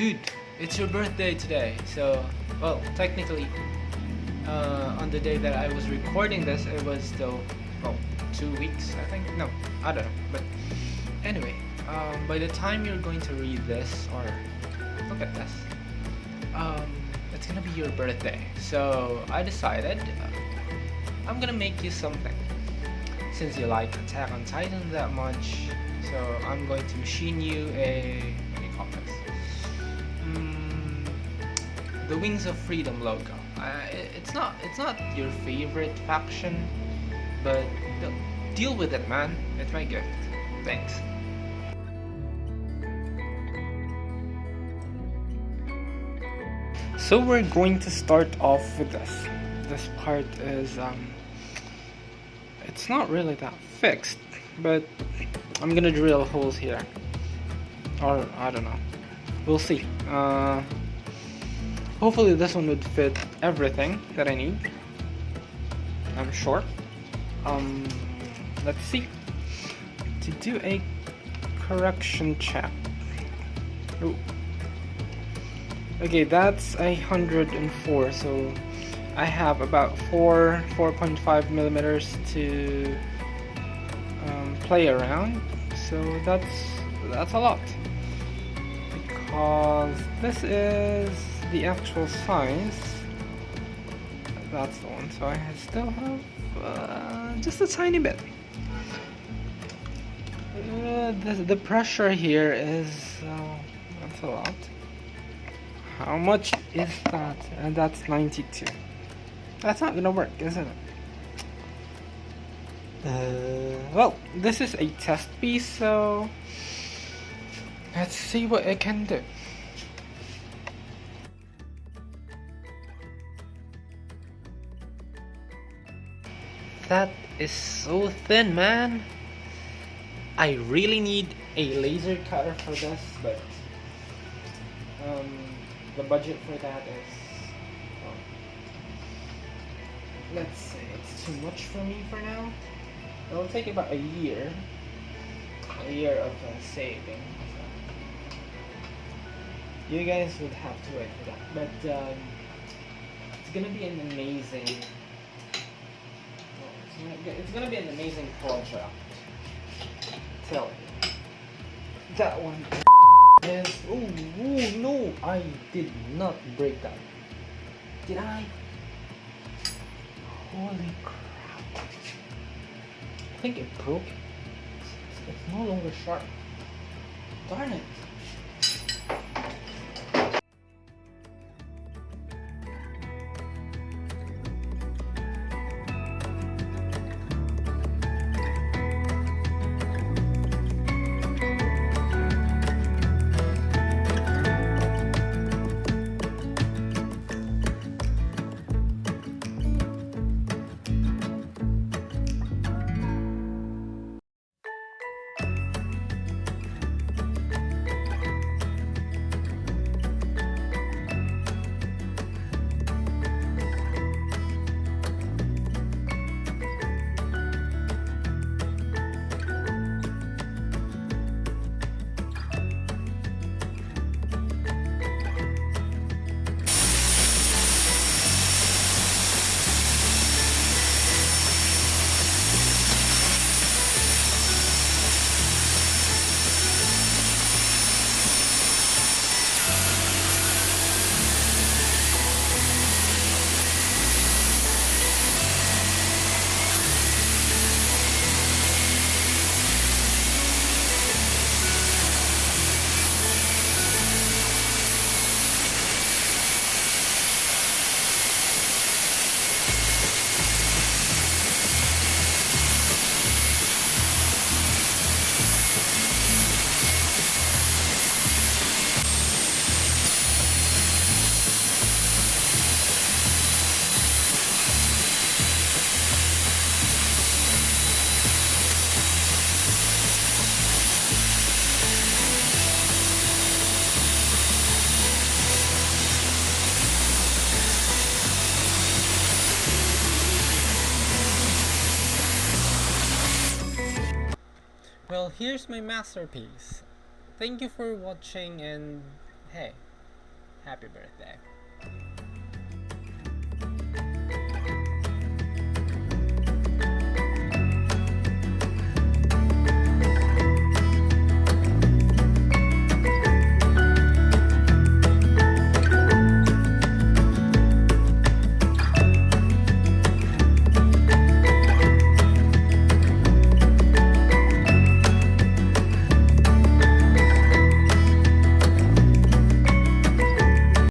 Dude, it's your birthday today. So, well, technically, on the day that I was recording this, it was still, well, 2 weeks, I think. No, I don't know. But anyway, by the time you're going to read this, or look at this, it's gonna be your birthday. So I decided I'm gonna make you something. Since you like Attack on Titan that much, so I'm going to machine you a, what do you call this? The Wings of Freedom logo. It's not your favorite faction, but deal with it, man. It's my gift. Thanks. So we're going to start off with this. This part is it's not really that fixed, but I'm gonna drill holes here, or I don't know. We'll see. Hopefully this one would fit everything that I need. I'm sure. Let's see. To do a correction check. Ooh. Okay, that's 104, so I have about 4.5 millimeters to play around. So that's a lot, because this is the actual size. That's the one. So I still have just a tiny bit. The pressure here is that's a lot. How much is that? And that's 92. That's not gonna work, isn't it? Well, this is a test piece, so let's see what it can do. That is so thin, man. I really need a laser cutter for this, but the budget for that is, let's say it's too much for me for now. It'll take about a year of saving. So you guys would have to wait for that, but it's gonna be an amazing. It's gonna be an amazing project. Tell you. That one is. Oh no! I did not break that. Did I? Holy crap! I think it broke. It's no longer sharp. Darn it! Well, here's my masterpiece. Thank you for watching, and hey, Happy birthday.